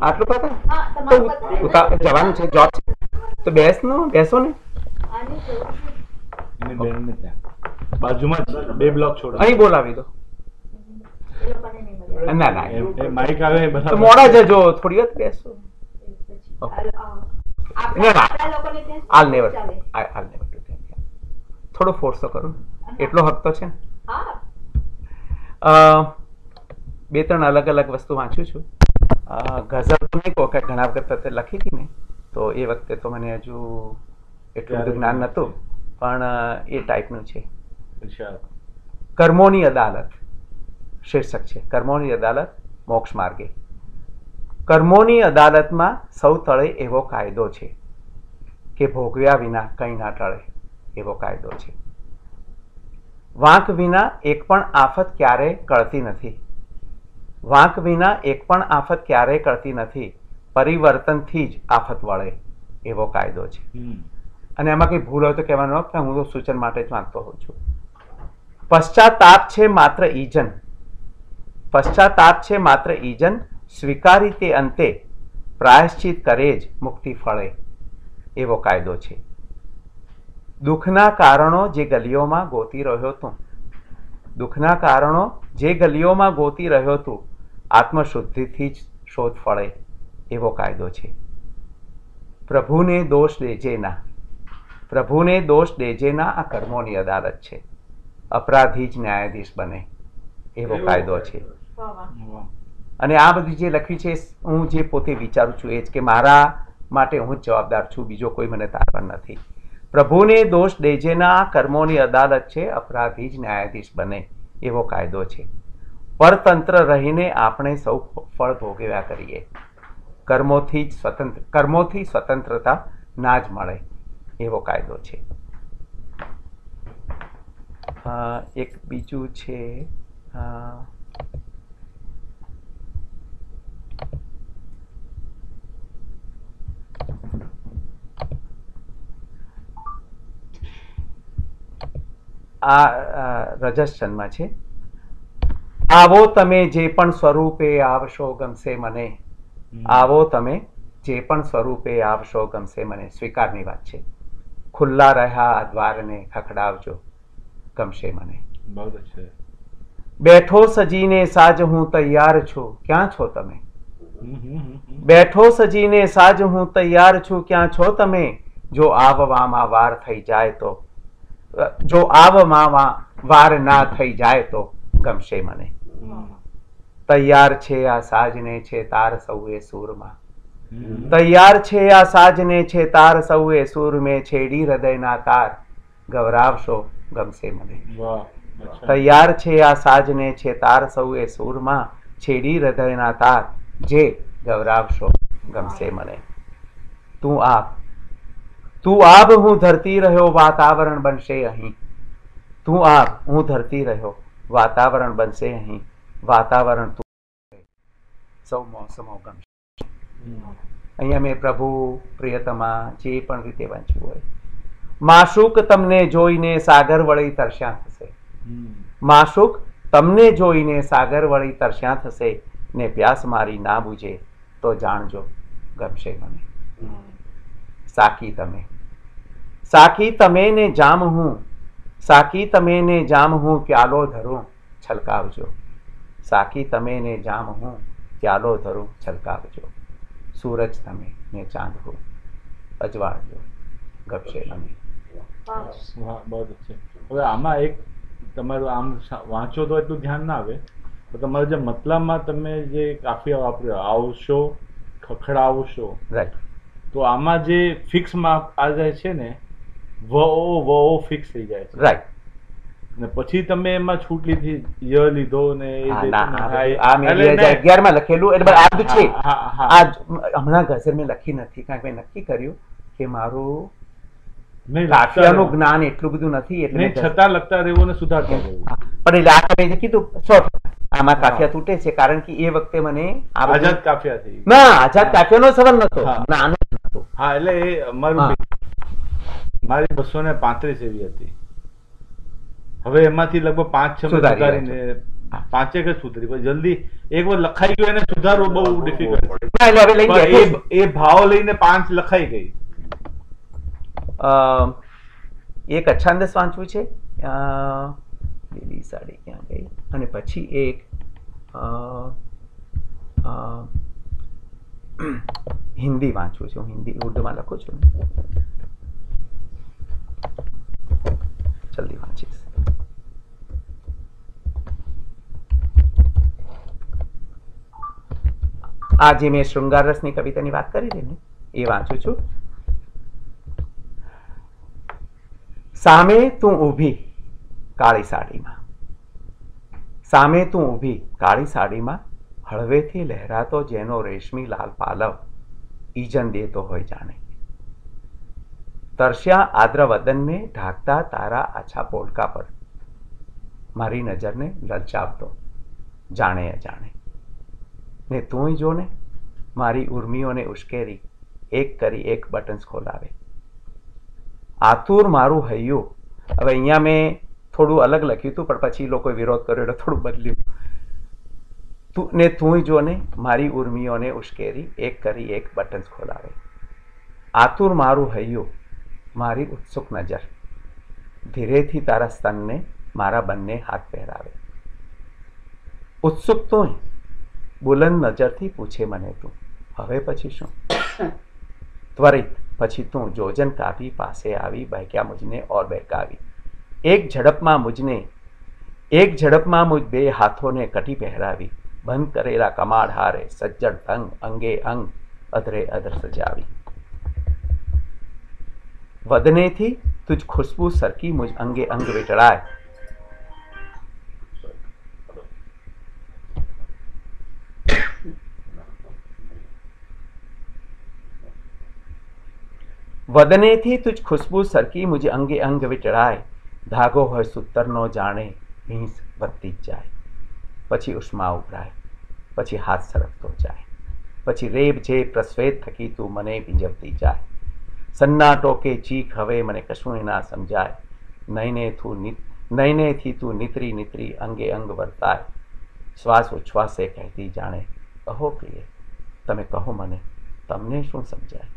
આટલું પતા જવાનું છે, જોબ છે તો બેસો ને. બાજુમાં 2 બ્લોક છોડો, અહીં બોલાવી દો. ના ના માઇક આવે તો મોડા જજો, થોડી વાર બેસો. થોડો ફોર્સ તો કરું, એટલો હક તો છે. 2-3 અલગ અલગ વસ્તુ વાંચું છું. ગઝલ તો નહીં કહો કે ઘણા વખત લખી હતી ને, તો એ વખતે તો મને હજુ એટલું બધું જ્ઞાન નહોતું, પણ એ ટાઈપનું છે. કર્મોની અદાલત શીર્ષક છે. કર્મોની અદાલત મોક્ષ માર્ગે. કર્મોની અદાલતમાં સૌ તળે એવો કાયદો છે કે ભોગવ્યા વિના કંઈ ના ટળે એવો કાયદો છે. વાંક વિના એક પણ આફત ક્યારેય ટળતી નથી. વાંક વિના એક પણ આફત ક્યારેય ટળતી નથી. પરિવર્તનથી જ આફત વળે એવો કાયદો છે. અને એમાં કંઈ ભૂલ હોય તો કહેવાનું કે હું તો સૂચન માટે જ વાંચતો હોઉં છું. પશ્ચાતાપ છે માત્ર ઈજન, પશ્ચાતાપ છે માત્ર ઈજન, સ્વીકારી તે અંતે પ્રાયશ્ચિત કરે જ મુક્તિ ફળે એવો કાયદો છે. દુઃખના કારણો જે ગલીઓમાં ગોતી રહ્યો તું, દુઃખના કારણો જે ગલીઓમાં ગોતી રહ્યો તું, આત્મશુદ્ધિથી જ શોધ ફળે એવો કાયદો છે. પ્રભુને દોષ દેજે ના, પ્રભુને દોષ દેજે ના આ કર્મોની અદાલત છે. અપરાધી જ ન્યાયાધીશ બને એવો કાયદો છે. અને આ બધી જે લખ્યું છે હું જે પોતે વિચારું છું એ જ કે મારા માટે હું જ જવાબદાર છું, બીજો કોઈ મને તારવા નથી. પ્રભુને દોષ દેજેના આ કર્મોની અદાલત છે. અપરાધી જ ન્યાયાધીશ બને એવો કાયદો છે. પરતંત્ર રહીને આપણે સૌ ફળ ભોગવ્યા કરીએ. કર્મોથી સ્વતંત્રતા ના જ મળે એવો કાયદો છે. એક બીજું છે આ રજસ્ચંદમાં છે. આવો તમે જે પણ સ્વરૂપે આવશો ગમશે મને, આવો તમે જે પણ સ્વરૂપે આવશો ગમશે મને. સ્વીકારની વાત છે. ખુલ્લા રહ્યા આ દ્વારને ખખડાવજો ગમશે મને. બેઠો સજીને સાજ હું તૈયાર છું, ક્યાં છો તમે? બેઠો સજીને સાજ હું તૈયાર છું, ક્યાં છો તમે? જો આવવામાં વાર થઈ જાય તો, જો આવવામાં વાર ના થઈ જાય તો ગમશે મને. તૈયાર છે આ સાજને છે તાર સૌએ સૂરમાં, તૈયાર છે આ સાજને છે તાર સૌએ સૂર મેં છેડી હૃદયના તાર ગવરાવશો ગમશે મને. તૈયાર છે આ સાજને છે તાર સૌએ સૂરમાં છેડી હૃદયના તાર જે ગવરાવશો ગમશે મને. તું આપ, તું આપ હું ધરતી રહ્યો વાતાવરણ બનશે અહીં. તું આપ હું ધરતી રહ્યો વાતાવરણ બનશે અહીં. વાતાવરણ તું સૌ મોસમો ગમશે. અહીંયા મેં પ્રભુ પ્રિયતમા જે પણ રીતે વાંચ્યું હોય. માશુક તમને જોઈને સાગર વળી તરસ્યા થશે. માશુક તમને જોઈને સાગર વળી તરસ્યા થશે ને પ્યાસ મારી ના બુજે તો જાણજો ગમશે મને. સાકી તમે, સાકી તમે ને જામ હું, સાકી તમે ને જામ હું પ્યાલો ધરું છલકાવજો. સાકી તમે ને જામ હું પ્યાલો ધરું છલકાવજો. સૂરજ તમે ને ચાંદ હું અજવાળજો ગમશે મને. હવે આમાં એક તમારું આમ વાંચો તો એટલું ધ્યાન ના આવે, તો તમારે જે મતલબમાં તમે જે કાફિયા વાપર્યો આવશો ખખડાવશો, રાઈટ, તો આમાં જે ફિક્સમાં આ જાય છે ને વો ફિક્સ થઈ જાય છે, રાઈટ. ને પછી તમે એમાં છૂટ લીધી ય લીધો ને 11 માં લખેલું એટલે આ બધું છે. આ હમણાં ગઝલ મેં લખી નથી કારણ કે મેં નક્કી કર્યું કે મારું કાફિયાનું જ્ઞાન એટલું બધું નથી એટલે છતાં લખતા રહેવું ને સુધારતા રહેવું. પણ એટલે આ તમે કીધું 100% આમાં કાફિયા તૂટે છે કારણ કે એ વખતે મને આઝાદ કાફિયા થઈ ના આઝાદ કાફિયાનો સવાલ નતો, નાનો નતો. હા એટલે એ અમારું મારી 235 એવી હતી. હવે એમાંથી લગભગ 5-6 સુધારીને 5 જ સુધરી. પછી જલ્દી એક વાર લખાઈ ગયું એને સુધારવું બહુ ડિફિકલ્ટ. એ ભાવ લઈને 5 લખાઈ ગઈ. એક અચ્છાંદસ વાંચવું છે, લીલી સાડી ક્યાં ગઈ, અને પછી એક હિન્દી વાંચવું છે. હું હિન્દી ઉર્દુમાં લખું છું, જલ્દી વાંચીશ. આ જે મેં શૃંગાર રસની કવિતાની વાત કરી હતી ને એ વાંચું છું. સામે તું ઊભી કાળી સાડીમાં, સામે તું ઊભી કાળી સાડીમાં, હળવેથી લહેરાતો જેનો રેશમી લાલ પાલવ ઈજન દેતો હોય જાણે. તરસ્યા આદ્ર વદનને ઢાંકતા તારા આછા પોલકા પર મારી નજરને લલચાવતો જાણે અજાણે. ને તું જો ને મારી ઉર્મિઓને ઉશ્કેરી એક કરી એક બટન્સ ખોલાવે. આતુર મારું હૈયું. હવે અહીંયા મેં થોડું અલગ લખ્યું હતું પણ પછી લોકોએ વિરોધ કર્યો એટલે થોડું બદલ્યું. ને તું જો ને મારી ઉર્મિઓને ઉશ્કેરી એક કરી એક બટન્સ ખોલાવે. આતુર મારું હૈયું મારી ઉત્સુક નજર ધીરેથી તારા સ્તનને મારા બંને હાથ પહેરાવે. ઉત્સુક તું બુલંદ નજરથી પૂછે મને તું હવે પછી શું. ત્વરિત પછી તું જોજન કાપી પાસે આવી બહેક્યા મુજને ઓર બહેકાવી. એક ઝડપમાં મુજ બે હાથોને કટી પહેરાવી. બંધ કરેલા કમાડ હારે સજ્જડ અંગ અંગે અંગ અધરે અધર સજાવી. વદનેથી તુજ ખુશ્બુ સરકી મુજ અંગે અંગ વીટળાય. વદનેથી તુજ ખુશ્બુ સરકી મુજ અંગે અંગ વીટળાય. ધાગો હોય સૂતરનો જાણે ભીંસ વધતી જ જાય. પછી ઉષ્મા ઉભરાય, પછી હાથ સરકતો જાય, પછી રેબ જે પ્રસ્વેદ થકી તું મને ભીંજવતી જાય. સન્નાટો કે ચીખ હવે મને કશું ના સમજાય. નયનેથી તું નીતરી નીતરી અંગે અંગ વર્તાય. શ્વાસ ઉચ્છ્વાસે કહેતી જાણે કહો પ્રિય તમે કહો મને તમને શું સમજાય.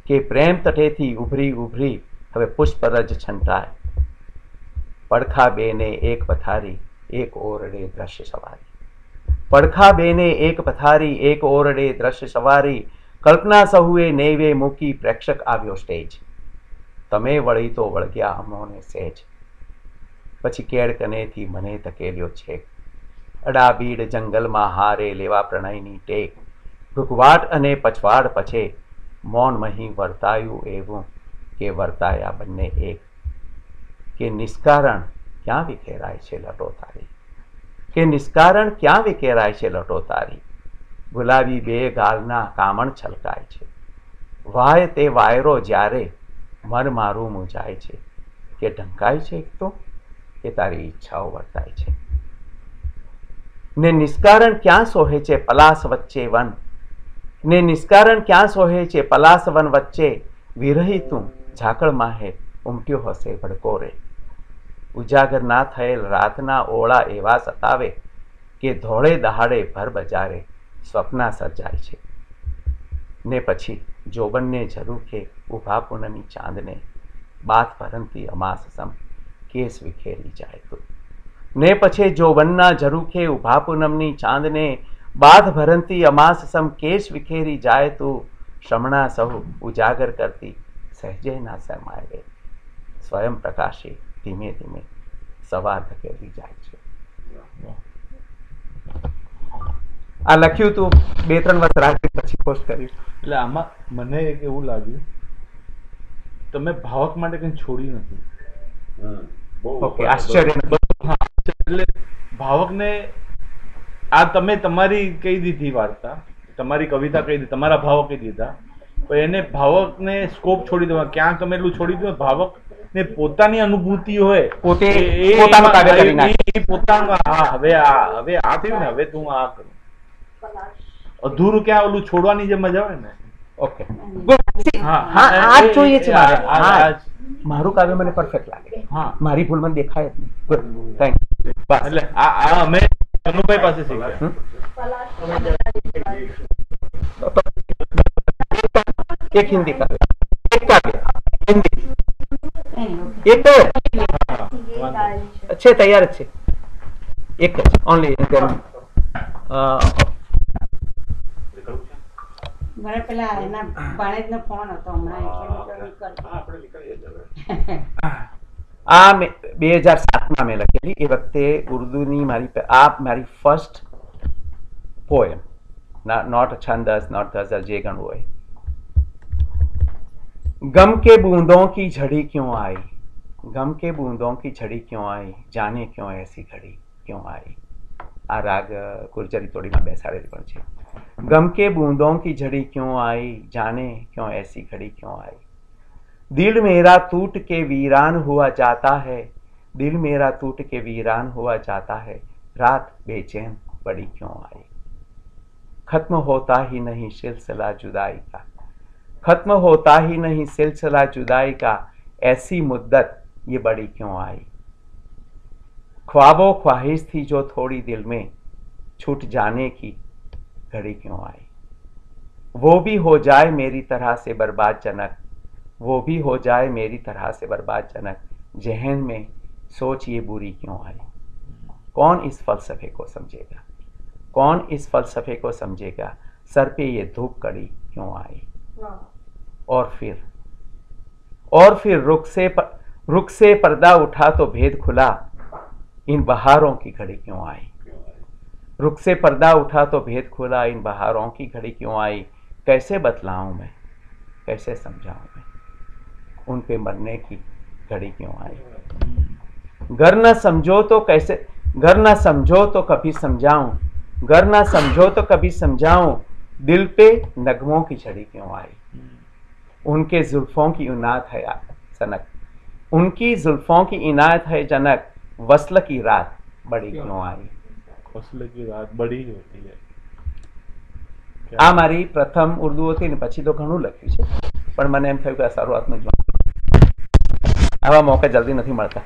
કે પ્રેમ તટેથી ઉભરી ઉભરી હવે પુષ્પરજ છંટાય. પડખા બેને એક પથારી એક ઓરડે દ્રશ્ય સવારી. પડખા બેને એક પથારી એક ઓરડે દ્રશ્ય સવારી. કલ્પના સહુએ નેવે મૂકી પ્રેક્ષક આવ્યો સ્ટેજ. તમે વળી તો વળગ્યા અમોને સહેજ. પછી કેળકનેથી મને ધકેલ્યો છેક. અડાબીડ જંગલમાં હારે લેવા પ્રણયની ટેક. ભૂખવાટ અને પછવાડ પછે મૌન મહી વર્તાયું એવું કે વર્તાયા બંને એક. કે નિષ્કારણ ક્યાં વિખેરાય છે લટો તારી. કે નિષ્કારણ ક્યાં વિખેરાય છે લટો તારી. ગુલાબી બે ગાલના કામણ છલકાય છે. વાય તે વાયરો જ્યારે મન મારું મૂંઝાય છે. કે ઢંકાય છે એક તો કે તારી ઈચ્છાઓ વર્તાય છે. ને નિષ્કારણ ક્યાં સોહે છે પલાસ વચ્ચે વન. ને નિષ્કારણ ક્યાં સોહે છે પલાસ વન વચ્ચે. વિરહી તું ઝાકળ માહે ઉમટ્યો હશે ભડકો રે. ઉજાગર ના થયેલ રાતના ઓળા એવા સતાવે કે ધોળે દહાડે ભર બજારે સ્વપ્ના સર્જાય છે. ને પછી જોબનને ઝરૂખે ઉભા પૂનમી ચાંદને બાથ ભરંતી અમાસ સમ કેસ વિખેરી જાય તું. ને પછી જોબનના ઝરૂખે ઉભા પૂનમની ચાંદને બાથ ભરંતી અમાસ સમ કેશ વિખેરી જાય તું. શ્રમણા સહુ ઉજાગર કરતી સહેજે ના શરમાય રે. સ્વયં પ્રકાશી ધીમે ધીમે સવાર ધકેલી જાય છે. આ લખ્યું તું 2-3 વર્ષ રાખી પછી પોસ્ટ કર્યું. એટલે આમાં મને એક એવું લાગ્યું તમે ભાવક માટે કંઈ છોડ્યું નથી. ઓકે, આશ્ચર્ય. એટલે ભાવકને આ તમે તમારી કહી દીધી વાર્તા, તમારી કવિતા કહી દીધી, તમારા ભાવક કહી દીધા, પણ એને ભાવકને સ્કોપ છોડી દો. ક્યાં તમે એટલું છોડી દો ભાવક ને પોતાની અનુભૂતિ હોય પોતે પોતાનું કાર્ય કરી નાખે. પોતાનું હા હવે આ થયું ને હવે તું આ કરું અધૂરું ક્યાં ઓલું છોડવાની જે મજા આવે ને. ઓકે હા આ જોઈએ છે મારે. મારું કાવ્ય મને પરફેક્ટ લાગે. મારી ભૂલ મને દેખાય જ નહીં. Good, thank you. બસ. એટલે આ અમે કનુભાઈ પાસે શીખ્યા. एक हिंदी का, एक का हिंदी, एक तो अच्छे तैयार अच्छे, एक ओनली મને પેલા એના ભાણેજનો ફોન હતો હમણાં આ 2007 મેં લખેલી. એ વખતે ઉર્દુની મારી ફર્સ્ટ પોએમ, નોટ છંદસ, નોટ ગઝલ, જે ગણ હોય. गम के बूंदों की झड़ी क्यों आई, गम के बूंदों की झड़ी क्यों आई, जाने क्यों ऐसी घड़ी क्यों आई. आ राग गुर्जरी तोड़ी में बेसाड़ेली पण छे. गम के बूंदों की झड़ी क्यों आई, जाने क्यों ऐसी घड़ी क्यों आई. दिल मेरा टूट के वीरान हुआ जाता है, दिल मेरा टूट के वीरान हुआ जाता है, रात बेचैन बड़ी क्यों आई. खत्म होता ही नहीं सिलसिला जुदाई का, खत्म होता ही नहीं सिलसिला जुदाई का, ऐसी मुद्दत ये बड़ी क्यों आई. ख्वाबों ख्वाहिश थी जो थोड़ी दिल में, छूट जाने की घड़ी क्यों आई. वो भी हो जाए मेरी तरह से बर्बाद जनक, वो भी हो जाए मेरी तरह से बर्बाद जनक, जहन में सोच ये बुरी क्यों आई. कौन इस फलसफे को समझेगा, कौन इस फलसफे को समझेगा, सर पे ये धूप कड़ी क्यों आई. और फिर रुख से पर्दा उठा तो भेद खुला, इन बहारों की घड़ी क्यों आई. रुख से पर्दा उठा तो भेद खुला, इन बहारों की घड़ी क्यों आई. कैसे बतलाऊं मैं, कैसे समझाऊं मैं, उन पे मरने की घड़ी क्यों आई. घर न समझो तो कैसे, घर न समझो तो कभी समझाऊं, घर न समझो तो कभी समझाऊं, दिल पे नगमों की झड़ी क्यों आई. उनके जुल्फों की इनायत है सनक, उनकी जुल्फों की इनायत है जनक, वस्ल की रात बड़ी क्यों आई. વસ્લ की रात बड़ी होती है. આ મારી પ્રથમ ઉર્દુ હતી ને, પછી તો ઘણું લખ્યું છે, પણ મને એમ થયું કે આ શરૂઆતનું જ આવા મોકા જલ્દી નથી મળતા.